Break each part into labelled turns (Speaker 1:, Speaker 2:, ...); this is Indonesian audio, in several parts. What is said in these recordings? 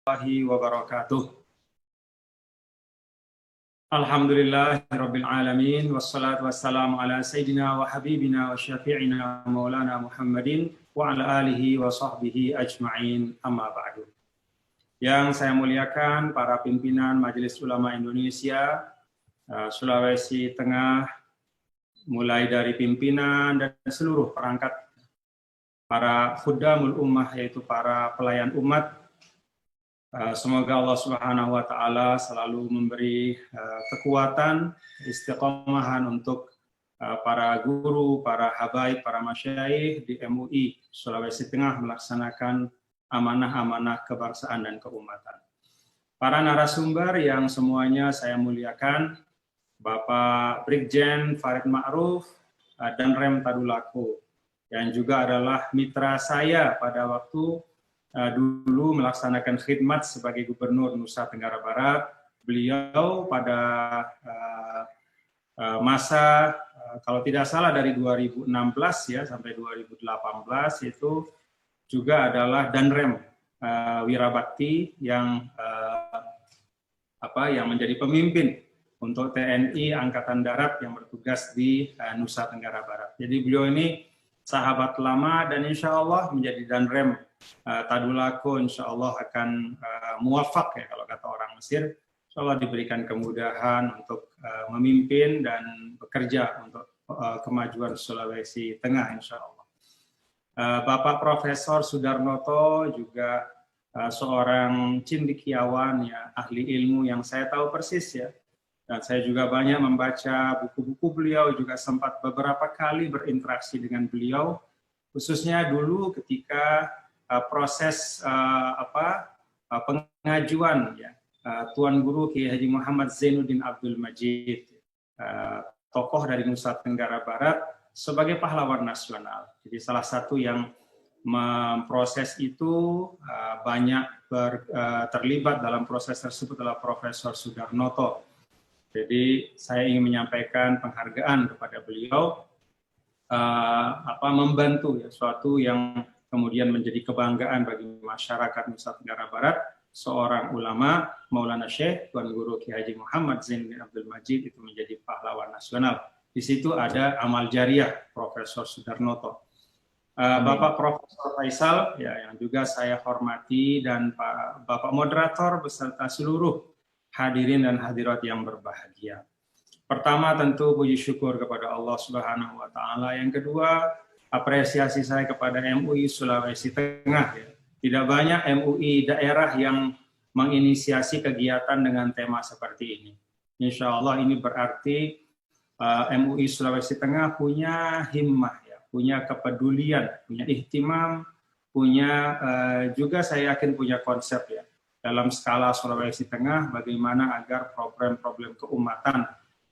Speaker 1: warahmatullahi wabarakatuh. Alhamdulillahirabbil alamin wassalatu wassalamu ala sayyidina wa habibina wa syafi'ina maulana Muhammadin wa ala alihi wa sahbihi ajma'in, amma ba'du. Yang saya muliakan para pimpinan Majelis Ulama Indonesia Sulawesi Tengah, mulai dari pimpinan dan seluruh perangkat, para khuddamul ummah, yaitu para pelayan umat. Semoga Allah Subhanahu wa Ta'ala selalu memberi kekuatan, istiqomahan untuk para guru, para habaib, para masyayikh di MUI Sulawesi Tengah melaksanakan amanah-amanah kebangsaan dan keumatan. Para narasumber yang semuanya saya muliakan, Bapak Brigjen Farid Ma'ruf dan Rem Tadulako, yang juga adalah mitra saya pada waktu dulu melaksanakan khidmat sebagai Gubernur Nusa Tenggara Barat. Beliau pada masa kalau tidak salah dari 2016 ya sampai 2018 itu juga adalah Danrem Wirabakti yang menjadi pemimpin untuk TNI Angkatan Darat yang bertugas di Nusa Tenggara Barat. Jadi beliau ini sahabat lama dan insya Allah menjadi Danrem Tadulako insya Allah akan muwafaq ya kalau kata orang Mesir. Insya Allah diberikan kemudahan untuk memimpin dan bekerja untuk kemajuan Sulawesi Tengah insya Allah. Bapak Profesor Sudarnoto juga seorang cendekiawan ya, ahli ilmu yang saya tahu persis ya. Dan saya juga banyak membaca buku-buku beliau, juga sempat beberapa kali berinteraksi dengan beliau, khususnya dulu ketika proses pengajuan ya, Tuan Guru Kiai Haji Muhammad Zainuddin Abdul Majid, tokoh dari Nusa Tenggara Barat, sebagai pahlawan nasional. Jadi salah satu yang memproses itu banyak terlibat dalam proses tersebut adalah Profesor Sudarnoto. Jadi saya ingin menyampaikan penghargaan kepada beliau, membantu ya, suatu yang kemudian menjadi kebanggaan bagi masyarakat Nusa Tenggara Barat, seorang ulama, Maulana Syekh Tuan Guru Kiai Haji Muhammad Zainuddin Abdul Majid itu menjadi pahlawan nasional. Di situ ada amal jariah Profesor Sudarnoto. Bapak Profesor Faisal ya, yang juga saya hormati, dan Bapak Moderator beserta seluruh hadirin dan hadirat yang berbahagia. Pertama tentu puji syukur kepada Allah Subhanahu wa Ta'ala. Yang kedua, apresiasi saya kepada MUI Sulawesi Tengah ya. Tidak banyak MUI daerah yang menginisiasi kegiatan dengan tema seperti ini. Insya Allah ini berarti MUI Sulawesi Tengah punya himmah ya, punya kepedulian, punya ihtimam, punya juga saya yakin punya konsep ya dalam skala Sulawesi Tengah bagaimana agar problem-problem keumatan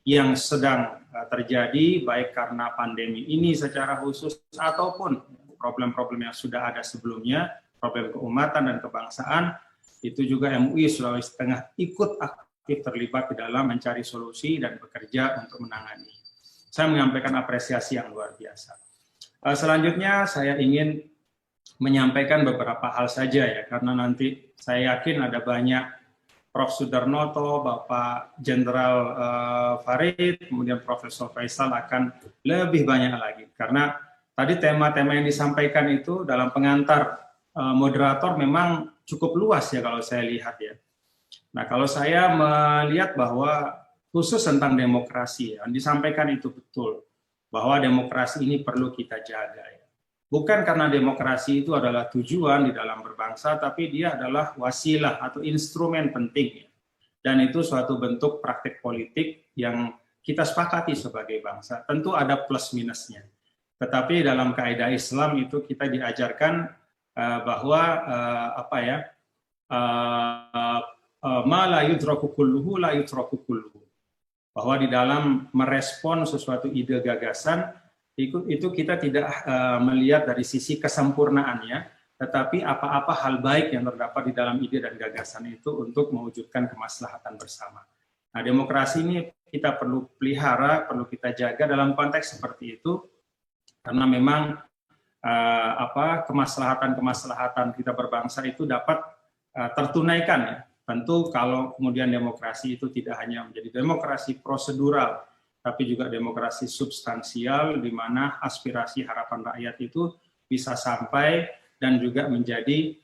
Speaker 1: yang sedang terjadi baik karena pandemi ini secara khusus ataupun problem-problem yang sudah ada sebelumnya, problem keumatan dan kebangsaan, itu juga MUI Sulawesi Tengah ikut aktif terlibat di dalam mencari solusi dan bekerja untuk menangani. Saya menyampaikan apresiasi yang luar biasa. Selanjutnya saya ingin menyampaikan beberapa hal saja ya, karena nanti saya yakin ada banyak Prof. Sudarnoto, Bapak Jenderal Farid, kemudian Profesor Faisal akan lebih banyak lagi. Karena tadi tema-tema yang disampaikan itu dalam pengantar moderator memang cukup luas ya kalau saya lihat ya. Nah kalau saya melihat bahwa khusus tentang demokrasi yang disampaikan itu betul, bahwa demokrasi ini perlu kita jaga ya. Bukan karena demokrasi itu adalah tujuan di dalam berbangsa, tapi dia adalah wasilah atau instrumen penting. Dan itu suatu bentuk praktik politik yang kita sepakati sebagai bangsa. Tentu ada plus minusnya. Tetapi dalam kaidah Islam itu kita diajarkan bahwa ma la yudraku kulluhu la yutraku kulluhu. Bahwa di dalam merespon sesuatu ide gagasan, itu kita tidak melihat dari sisi kesempurnaannya, tetapi apa-apa hal baik yang terdapat di dalam ide dan gagasan itu untuk mewujudkan kemaslahatan bersama. Nah, demokrasi ini kita perlu pelihara, perlu kita jaga dalam konteks seperti itu, karena memang kemaslahatan-kemaslahatan kita berbangsa itu dapat tertunaikan ya. Tentu kalau kemudian demokrasi itu tidak hanya menjadi demokrasi prosedural, tapi juga demokrasi substansial di mana aspirasi harapan rakyat itu bisa sampai dan juga menjadi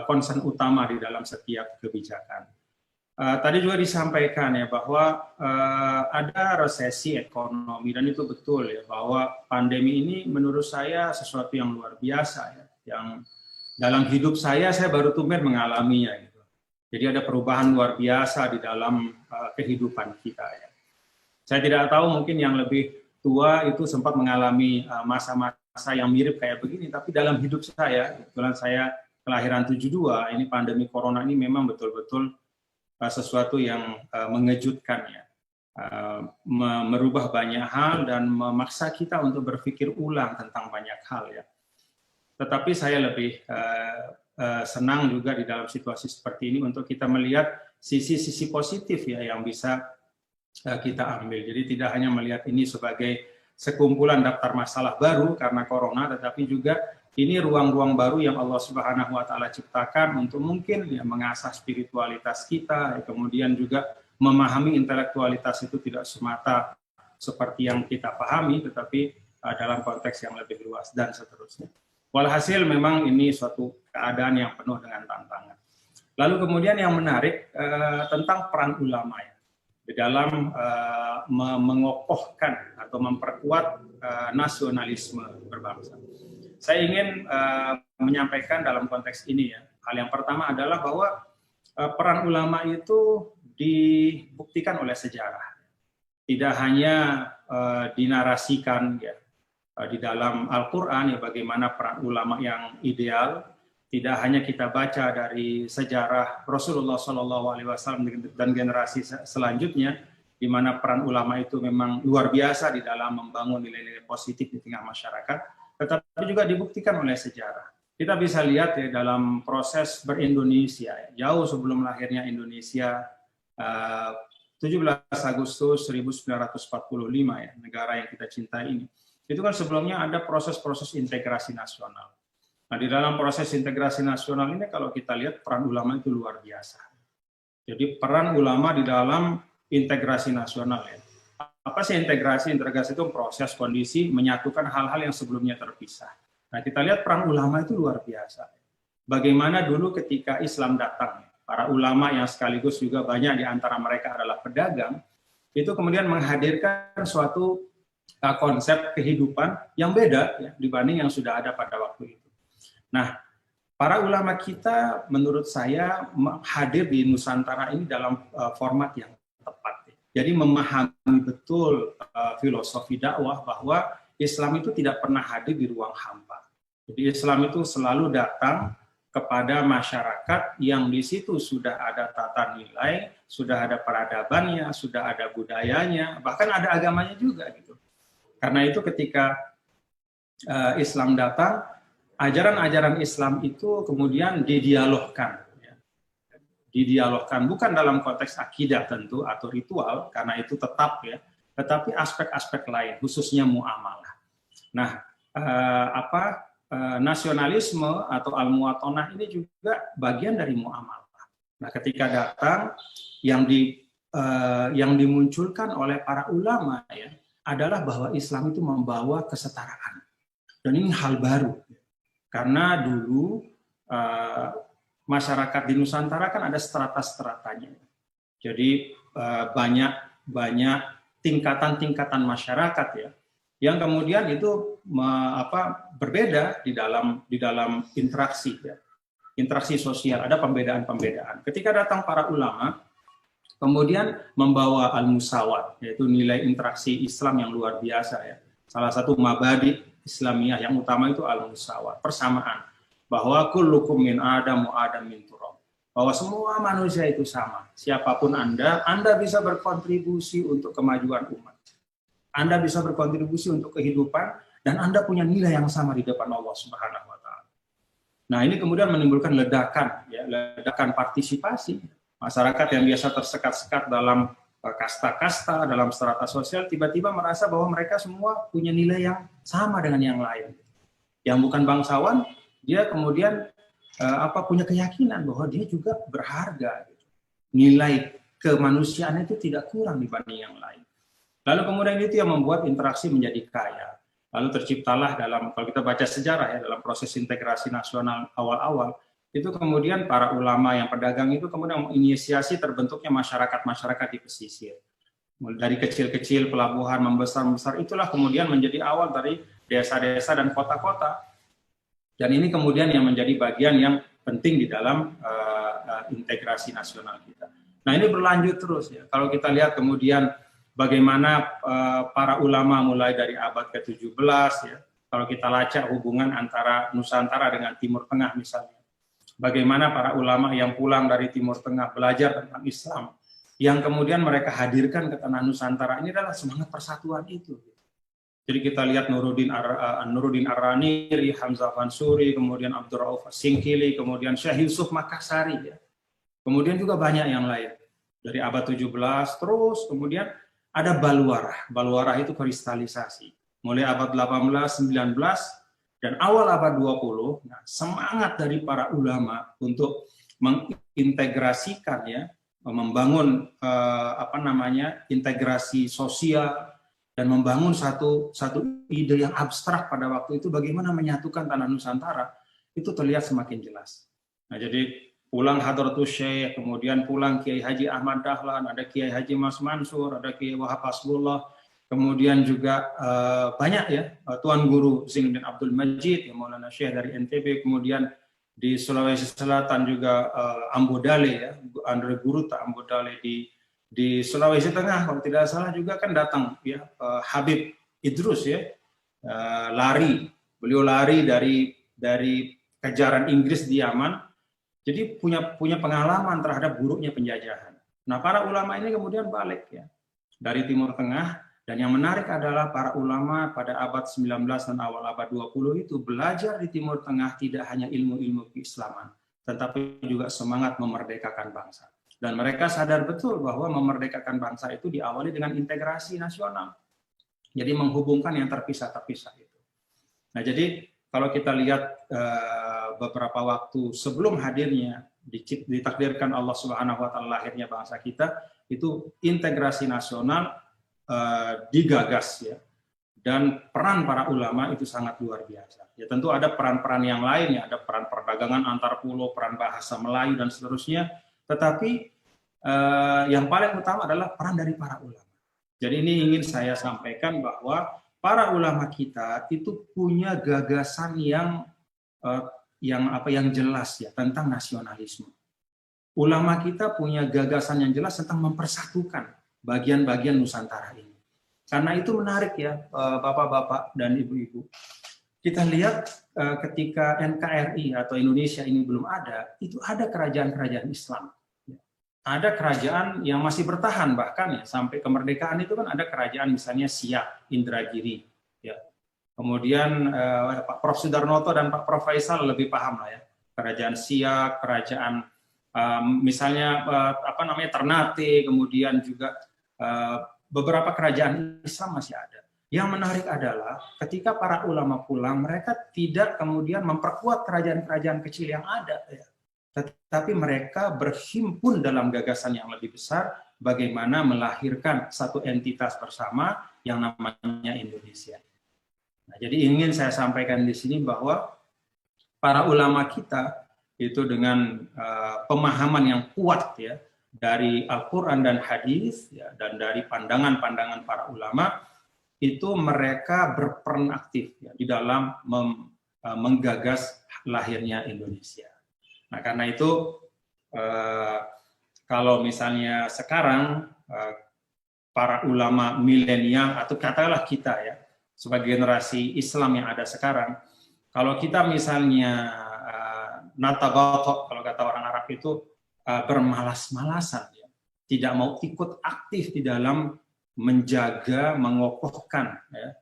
Speaker 1: concern utama di dalam setiap kebijakan. Tadi juga disampaikan ya bahwa ada resesi ekonomi, dan itu betul ya, bahwa pandemi ini menurut saya sesuatu yang luar biasa ya, yang dalam hidup saya baru tumben mengalaminya gitu. Jadi ada perubahan luar biasa di dalam kehidupan kita ya. Saya tidak tahu, mungkin yang lebih tua itu sempat mengalami masa-masa yang mirip kayak begini, tapi dalam hidup saya, kebetulan saya kelahiran 72, ini pandemi corona ini memang betul-betul sesuatu yang mengejutkan ya. Merubah banyak hal dan memaksa kita untuk berpikir ulang tentang banyak hal ya. Tetapi saya lebih senang juga di dalam situasi seperti ini untuk kita melihat sisi-sisi positif ya yang bisa kita ambil. Jadi tidak hanya melihat ini sebagai sekumpulan daftar masalah baru karena corona, tetapi juga ini ruang-ruang baru yang Allah Subhanahu wa taala ciptakan untuk mungkin ya mengasah spiritualitas kita, kemudian juga memahami intelektualitas itu tidak semata seperti yang kita pahami, tetapi dalam konteks yang lebih luas dan seterusnya. Walhasil memang ini suatu keadaan yang penuh dengan tantangan. Lalu kemudian yang menarik tentang peran ulama ya, di dalam mengokohkan atau memperkuat nasionalisme berbangsa. Saya ingin menyampaikan dalam konteks ini ya, hal yang pertama adalah bahwa peran ulama itu dibuktikan oleh sejarah. Tidak hanya dinarasikan ya, di dalam Al-Quran ya bagaimana peran ulama yang ideal, tidak hanya kita baca dari sejarah Rasulullah SAW dan generasi selanjutnya, di mana peran ulama itu memang luar biasa di dalam membangun nilai-nilai positif di tengah masyarakat, tetapi juga dibuktikan oleh sejarah. Kita bisa lihat ya dalam proses ber-Indonesia, jauh sebelum lahirnya Indonesia, 17 Agustus 1945 ya, negara yang kita cintai ini. Itu kan sebelumnya ada proses-proses integrasi nasional. Nah, di dalam proses integrasi nasional ini kalau kita lihat peran ulama itu luar biasa. Jadi peran ulama di dalam integrasi nasional ya. Apa sih integrasi? Integrasi itu proses kondisi menyatukan hal-hal yang sebelumnya terpisah. Nah, kita lihat peran ulama itu luar biasa. Bagaimana dulu ketika Islam datang, para ulama yang sekaligus juga banyak di antara mereka adalah pedagang, itu kemudian menghadirkan suatu konsep kehidupan yang beda ya, dibanding yang sudah ada pada waktu itu. Nah, para ulama kita menurut saya hadir di Nusantara ini dalam format yang tepat. Jadi memahami betul filosofi dakwah bahwa Islam itu tidak pernah hadir di ruang hampa. Jadi Islam itu selalu datang kepada masyarakat yang di situ sudah ada tata nilai, sudah ada peradabannya, sudah ada budayanya, bahkan ada agamanya juga gitu. Karena itu ketika Islam datang, ajaran-ajaran Islam itu kemudian didialogkan. Ya. Didialogkan bukan dalam konteks akidah tentu atau ritual, karena itu tetap ya, tetapi aspek-aspek lain, khususnya muamalah. Nah, nasionalisme atau al-muwatonah ini juga bagian dari muamalah. Nah, ketika datang yang dimunculkan oleh para ulama ya, adalah bahwa Islam itu membawa kesetaraan. Dan ini hal baru. Karena dulu masyarakat di Nusantara kan ada strata-stratanya. Jadi banyak tingkatan-tingkatan masyarakat ya, yang kemudian itu berbeda di dalam interaksi ya. Interaksi sosial, ada pembedaan-pembedaan. Ketika datang para ulama, kemudian membawa al-musawat, yaitu nilai interaksi Islam yang luar biasa ya. Salah satu mabadi Islamiyah yang utama itu al-musawat, persamaan. Bahwa kullukum min Adam wa Adam min turab. Bahwa semua manusia itu sama. Siapapun Anda bisa berkontribusi untuk kemajuan umat. Anda bisa berkontribusi untuk kehidupan dan Anda punya nilai yang sama di depan Allah Subhanahu wa taala. Nah, ini kemudian menimbulkan ledakan partisipasi. Masyarakat yang biasa tersekat-sekat dalam kasta-kasta, dalam strata sosial, tiba-tiba merasa bahwa mereka semua punya nilai yang sama dengan yang lain. Yang bukan bangsawan, dia kemudian punya keyakinan bahwa dia juga berharga. Gitu. Nilai kemanusiaan itu tidak kurang dibanding yang lain. Lalu kemudian itu yang membuat interaksi menjadi kaya. Lalu terciptalah dalam, kalau kita baca sejarah ya, dalam proses integrasi nasional awal-awal, itu kemudian para ulama yang pedagang itu kemudian menginisiasi terbentuknya masyarakat-masyarakat di pesisir. Dari kecil-kecil pelabuhan membesar-besar, itulah kemudian menjadi awal dari desa-desa dan kota-kota. Dan ini kemudian yang menjadi bagian yang penting di dalam integrasi nasional kita. Nah ini berlanjut terus ya. Kalau kita lihat kemudian bagaimana para ulama mulai dari abad ke-17 ya. Kalau kita lacak hubungan antara Nusantara dengan Timur Tengah misalnya. Bagaimana para ulama yang pulang dari Timur Tengah belajar tentang Islam, yang kemudian mereka hadirkan ke tanah Nusantara, ini adalah semangat persatuan itu. Jadi kita lihat Nuruddin Ar-Raniri, Hamzah Fansuri, kemudian Abdul Rauf Singkili, kemudian Syekh Yusuf Makassari ya. Kemudian juga banyak yang lain. Dari abad 17 terus kemudian ada Balwarah. Balwarah itu kristalisasi. Mulai abad 18, 19 dan awal abad 20, nah, semangat dari para ulama untuk mengintegrasikan ya, membangun integrasi sosial dan membangun satu ide yang abstrak pada waktu itu, bagaimana menyatukan tanah Nusantara, itu terlihat semakin jelas. Nah, jadi pulang Hadratus Syekh, kemudian pulang Kiai Haji Ahmad Dahlan, ada Kiai Haji Mas Mansur, ada Kiai Wahab Hasbullah, kemudian juga banyak ya, Tuan Guru Zainuddin Abdul Majid, yang Maulana Syekh dari NTB, kemudian di Sulawesi Selatan juga Ambodale ya, Andre Guruta Ambodale, di Sulawesi Tengah kalau tidak salah juga kan datang ya Habib Idrus ya, beliau lari dari kejaran Inggris di Yaman. Jadi punya pengalaman terhadap buruknya penjajahan. Nah, para ulama ini kemudian balik ya dari Timur Tengah, dan yang menarik adalah para ulama pada abad 19 dan awal abad 20 itu belajar di Timur Tengah tidak hanya ilmu-ilmu keislaman, tetapi juga semangat memerdekakan bangsa. Dan mereka sadar betul bahwa memerdekakan bangsa itu diawali dengan integrasi nasional. Jadi menghubungkan yang terpisah-terpisah itu. Nah, jadi kalau kita lihat beberapa waktu sebelum hadirnya ditakdirkan Allah Subhanahu wa taala lahirnya bangsa kita, itu integrasi nasional digagas ya. Dan peran para ulama itu sangat luar biasa. Ya tentu ada peran-peran yang lain ya, ada peran perdagangan antar pulau, peran bahasa Melayu dan seterusnya, tetapi yang paling utama adalah peran dari para ulama. Jadi ini ingin saya sampaikan bahwa para ulama kita itu punya gagasan yang jelas ya tentang nasionalisme. Ulama kita punya gagasan yang jelas tentang mempersatukan bagian-bagian Nusantara ini. Karena itu menarik ya, bapak-bapak dan ibu-ibu. Kita lihat ketika NKRI atau Indonesia ini belum ada, itu ada kerajaan-kerajaan Islam. Ada kerajaan yang masih bertahan bahkan ya sampai kemerdekaan itu kan ada kerajaan misalnya Siak, Indragiri ya. Kemudian Pak Prof Sudarnoto dan Pak Prof Faisal lebih paham lah ya. Kerajaan Siak, kerajaan misalnya Ternate, kemudian juga beberapa kerajaan Islam masih ada. Yang menarik adalah ketika para ulama pulang, mereka tidak kemudian memperkuat kerajaan-kerajaan kecil yang ada ya. Tetapi mereka berhimpun dalam gagasan yang lebih besar, bagaimana melahirkan satu entitas bersama yang namanya Indonesia. Nah, jadi ingin saya sampaikan di sini bahwa para ulama kita itu dengan pemahaman yang kuat ya dari Al-Quran dan Hadis ya, dan dari pandangan-pandangan para ulama, itu mereka berperan aktif ya, di dalam menggagas lahirnya Indonesia. Nah, karena itu kalau misalnya sekarang para ulama milenial atau katakanlah kita ya sebagai generasi Islam yang ada sekarang, kalau kita misalnya natagato, kalau kata orang Arab itu bermalas-malasan ya, tidak mau ikut aktif di dalam menjaga, mengokohkan ya,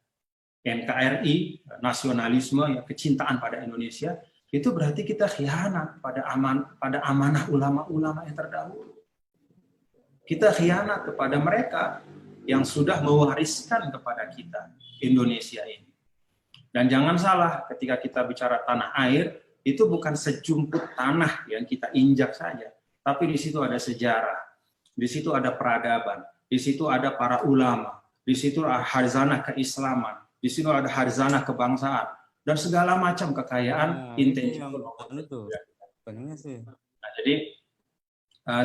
Speaker 1: NKRI, nasionalisme, ya, kecintaan pada Indonesia, itu berarti kita khianat pada amanah ulama-ulama yang terdahulu. Kita khianat kepada mereka yang sudah mewariskan kepada kita Indonesia ini. Dan jangan salah, ketika kita bicara tanah air, itu bukan sejumput tanah yang kita injak saja, tapi di situ ada sejarah, di situ ada peradaban, di situ ada para ulama, di situ ada harzanah keislaman, di situ ada harzanah kebangsaan, dan segala macam kekayaan intangible. Nah, jadi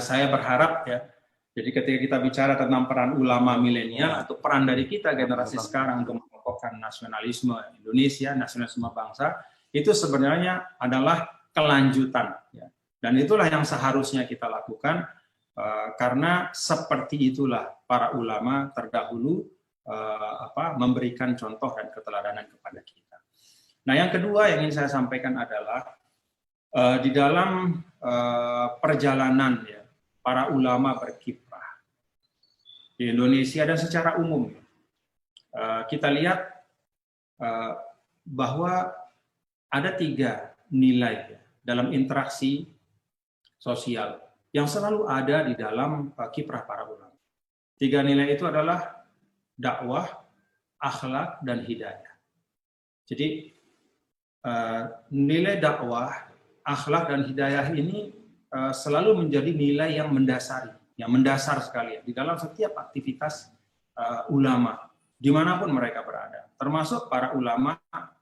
Speaker 1: saya berharap ya, jadi ketika kita bicara tentang peran ulama milenial atau peran dari kita generasi sekarang untuk mengokohkan nasionalisme Indonesia, nasionalisme bangsa, itu sebenarnya adalah kelanjutan. Ya. Dan itulah yang seharusnya kita lakukan, karena seperti itulah para ulama terdahulu memberikan contoh dan keteladanan kepada kita. Nah, yang kedua yang ingin saya sampaikan adalah di dalam perjalanan ya, para ulama berkiprah di Indonesia dan secara umum, kita lihat bahwa ada 3 nilai ya, dalam interaksi sosial yang selalu ada di dalam kiprah para ulama. 3 nilai itu adalah dakwah, akhlak, dan hidayah. Jadi nilai dakwah, akhlak, dan hidayah ini selalu menjadi nilai yang mendasari, yang mendasar sekali di dalam setiap aktivitas ulama dimanapun mereka berada, termasuk para ulama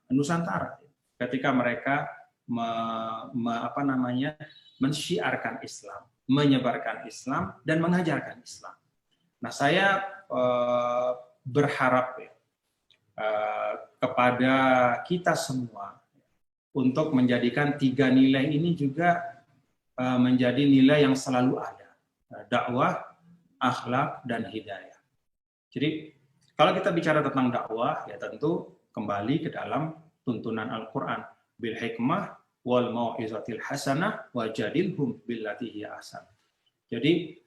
Speaker 1: Nusantara ketika mereka mensyiarkan Islam, menyebarkan Islam, dan mengajarkan Islam. Nah, saya berharap ya, kepada kita semua untuk menjadikan 3 nilai ini juga menjadi nilai yang selalu ada, dakwah, akhlak, dan hidayah. Jadi kalau kita bicara tentang dakwah, ya tentu kembali ke dalam tuntunan Al-Quran, bil hikmah wal mau'izatil hasanah wajadilhum billati hiya ahsan. Jadi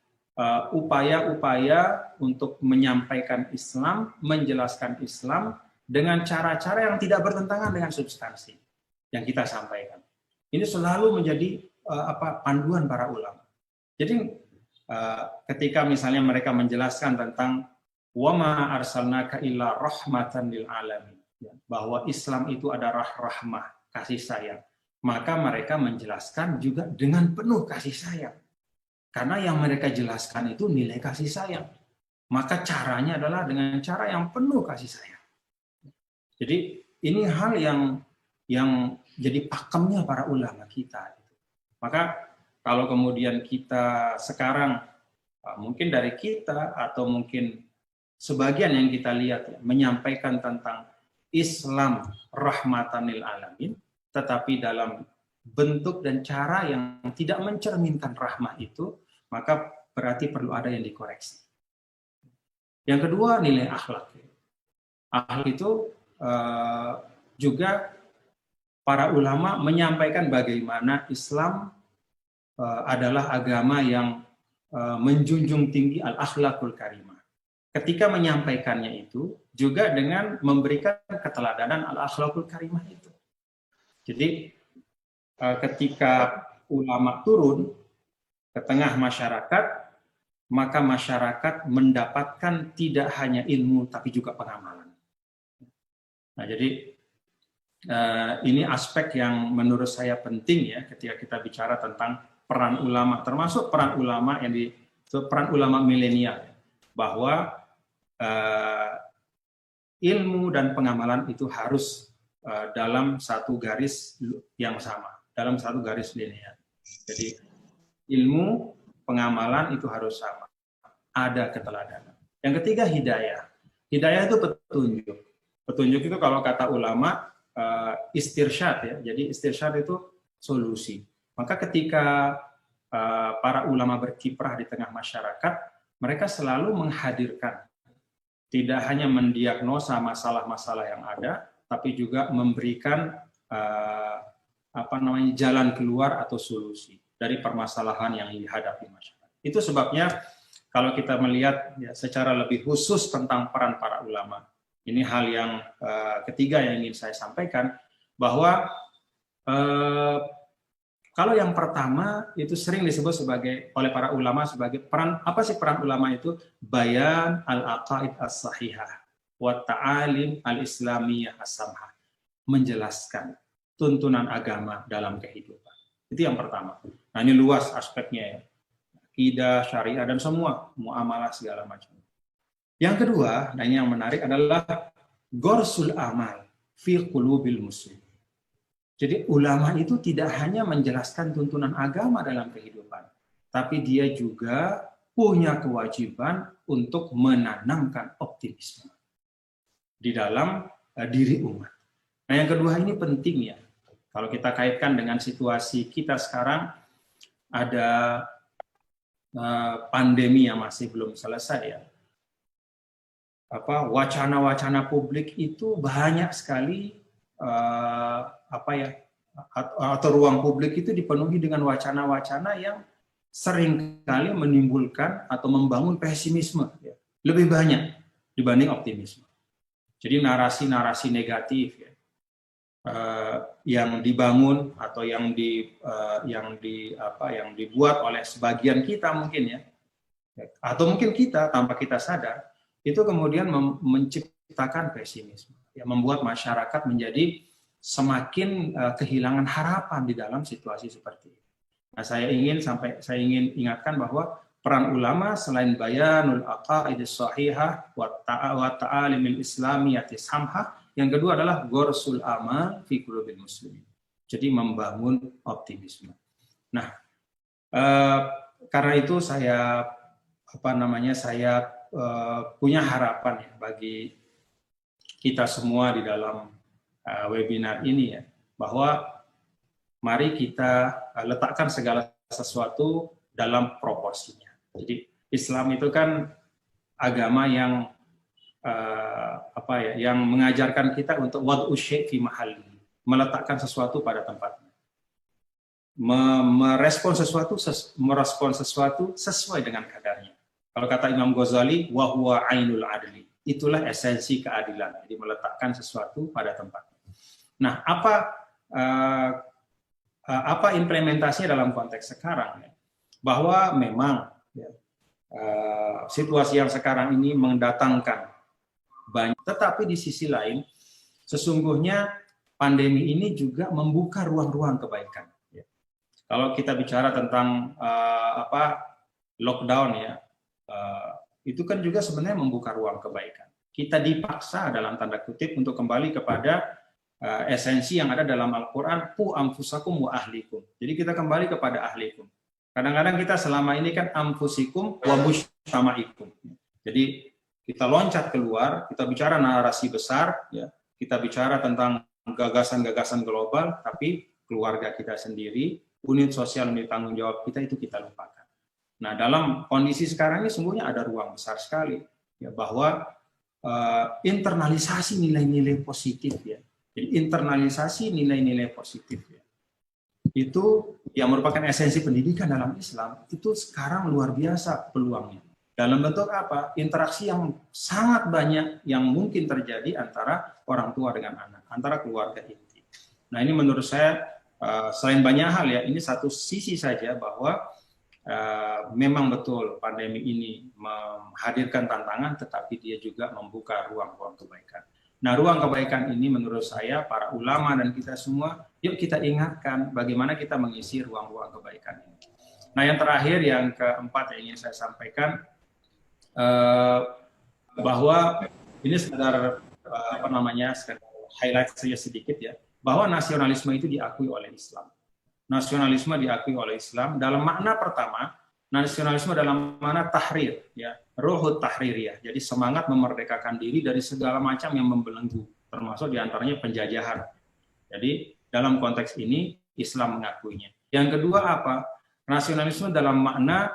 Speaker 1: upaya-upaya untuk menyampaikan Islam, menjelaskan Islam dengan cara-cara yang tidak bertentangan dengan substansi yang kita sampaikan. Ini selalu menjadi panduan para ulama. Jadi ketika misalnya mereka menjelaskan tentang wama arsalnaka illa rahmatan lil alamin, bahwa Islam itu adalah rahmah, kasih sayang, maka mereka menjelaskan juga dengan penuh kasih sayang. Karena yang mereka jelaskan itu nilai kasih sayang. Maka caranya adalah dengan cara yang penuh kasih sayang. Jadi ini hal yang jadi pakemnya para ulama kita. Maka kalau kemudian kita sekarang, mungkin dari kita atau mungkin sebagian yang kita lihat ya, menyampaikan tentang Islam rahmatan lil alamin, tetapi dalam bentuk dan cara yang tidak mencerminkan rahmah itu, maka berarti perlu ada yang dikoreksi. Yang kedua, nilai akhlak. Akhlak itu juga para ulama menyampaikan bagaimana Islam adalah agama yang menjunjung tinggi al-akhlakul karimah. Ketika menyampaikannya itu juga dengan memberikan keteladanan al-akhlakul karimah itu. Jadi ketika ulama turun ke tengah masyarakat, maka masyarakat mendapatkan tidak hanya ilmu tapi juga pengamalan. Nah, jadi ini aspek yang menurut saya penting ya ketika kita bicara tentang peran ulama, termasuk peran ulama peran ulama milenial, bahwa ilmu dan pengamalan itu harus dalam satu garis yang sama, dalam satu garis linear. Jadi ilmu, pengamalan itu harus sama, ada keteladanan. Yang ketiga, hidayah. Hidayah itu petunjuk. Petunjuk itu kalau kata ulama istirsyad ya. Jadi istirsyad itu solusi. Maka ketika para ulama berkiprah di tengah masyarakat, mereka selalu menghadirkan, tidak hanya mendiagnosa masalah-masalah yang ada, tapi juga memberikan jalan keluar atau solusi dari permasalahan yang dihadapi masyarakat. Itu sebabnya kalau kita melihat ya, secara lebih khusus tentang peran para ulama, ini hal yang ketiga yang ingin saya sampaikan, bahwa kalau yang pertama itu sering disebut oleh para ulama sebagai peran, apa sih peran ulama itu? Bayan al-aqaid as-sahihah wa ta'alim al-islamiyah as-samhah. Menjelaskan tuntunan agama dalam kehidupan. Itu yang pertama. Nah, ini luas aspeknya ya. Akidah, syariah, dan semua, muamalah segala macam. Yang kedua, dan yang menarik adalah gorsul amal fi qulubil muslim. Jadi ulama itu tidak hanya menjelaskan tuntunan agama dalam kehidupan, tapi dia juga punya kewajiban untuk menanamkan optimisme di dalam diri umat. Nah, yang kedua ini penting ya. Kalau kita kaitkan dengan situasi kita sekarang, ada pandemi yang masih belum selesai ya. Wacana-wacana publik itu banyak sekali atau ruang publik itu dipenuhi dengan wacana-wacana yang seringkali menimbulkan atau membangun pesimisme ya. Lebih banyak dibanding optimisme. Jadi narasi-narasi negatif ya, yang dibangun atau yang dibuat oleh sebagian kita mungkin ya, atau mungkin kita tanpa kita sadar, itu kemudian menciptakan pesimisme, ya, membuat masyarakat menjadi semakin kehilangan harapan di dalam situasi seperti ini. Nah, saya ingin ingatkan bahwa peran ulama selain bayanul aqaidis shahihah wa ta'alimil islamiyati samhah, yang kedua adalah gorsul amal fi qulubil muslimin. Jadi membangun optimisme. Nah, karena itu saya punya harapan ya bagi kita semua di dalam webinar ini ya, bahwa mari kita letakkan segala sesuatu dalam proporsinya. Jadi Islam itu kan agama yang yang mengajarkan kita untuk wad'u syai' fi mahalli, meletakkan sesuatu pada tempatnya. Merespon sesuatu sesuai dengan kadarnya. Kalau kata Imam Ghazali, wa huwa ainul adli. Itulah esensi keadilan. Jadi meletakkan sesuatu pada tempatnya. Nah, apa implementasinya dalam konteks sekarang? Ya? Bahwa memang ya, situasi yang sekarang ini mendatangkan banyak, tetapi di sisi lain sesungguhnya pandemi ini juga membuka ruang-ruang kebaikan. Ya. Kalau kita bicara tentang lockdown ya, itu kan juga sebenarnya membuka ruang kebaikan. Kita dipaksa dalam tanda kutip untuk kembali kepada esensi yang ada dalam Al-Quran, pu anfusakum wa ahlikum. Jadi kita kembali kepada ahlikum. Kadang-kadang kita selama ini kan anfusikum wa mujtamaikum. Jadi kita loncat keluar, kita bicara narasi besar, ya, kita bicara tentang gagasan-gagasan global, tapi keluarga kita sendiri, unit sosial, unit tanggung jawab kita itu kita lupakan. Nah, dalam kondisi sekarang ini sungguhnya ada ruang besar sekali ya, bahwa internalisasi nilai-nilai positif ya. Jadi internalisasi nilai-nilai positif ya. Itu yang merupakan esensi pendidikan dalam Islam, itu sekarang luar biasa peluangnya. Dalam bentuk apa? Interaksi yang sangat banyak yang mungkin terjadi antara orang tua dengan anak, antara keluarga inti. Nah, ini menurut saya selain banyak hal ya, ini satu sisi saja bahwa memang betul pandemi ini menghadirkan tantangan, tetapi dia juga membuka ruang-ruang kebaikan. Nah, ruang kebaikan ini menurut saya, para ulama dan kita semua, yuk kita ingatkan bagaimana kita mengisi ruang-ruang kebaikan ini. Nah, yang terakhir, yang keempat yang ingin saya sampaikan, bahwa ini sekedar sekedar highlight saja sedikit ya, bahwa nasionalisme itu diakui oleh Islam. Nasionalisme diakui oleh Islam dalam makna pertama, nasionalisme dalam makna tahrir ya, ruhut tahririyah. Jadi semangat memerdekakan diri dari segala macam yang membelenggu, termasuk diantaranya penjajahan. Jadi dalam konteks ini Islam mengakuinya. Yang kedua apa? Nasionalisme dalam makna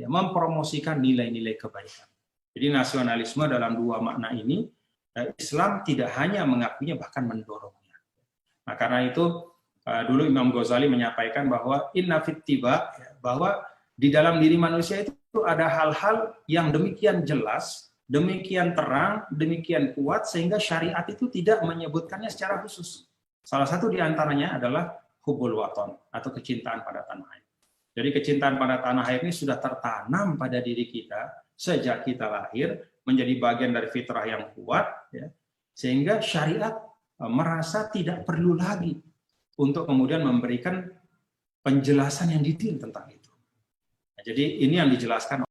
Speaker 1: mempromosikan nilai-nilai kebaikan. Jadi nasionalisme dalam dua makna ini, Islam tidak hanya mengakuinya, bahkan mendorongnya. Nah, karena itu dulu Imam Ghazali menyampaikan bahwa inna fittiba, bahwa di dalam diri manusia itu ada hal-hal yang demikian jelas, demikian terang, demikian kuat, sehingga syariat itu tidak menyebutkannya secara khusus. Salah satu di antaranya adalah hubul waton, atau kecintaan pada tanah air. Jadi kecintaan pada tanah air ini sudah tertanam pada diri kita sejak kita lahir, menjadi bagian dari fitrah yang kuat, ya, sehingga syariat merasa tidak perlu lagi untuk kemudian memberikan penjelasan yang detail tentang itu. Nah, jadi ini yang dijelaskan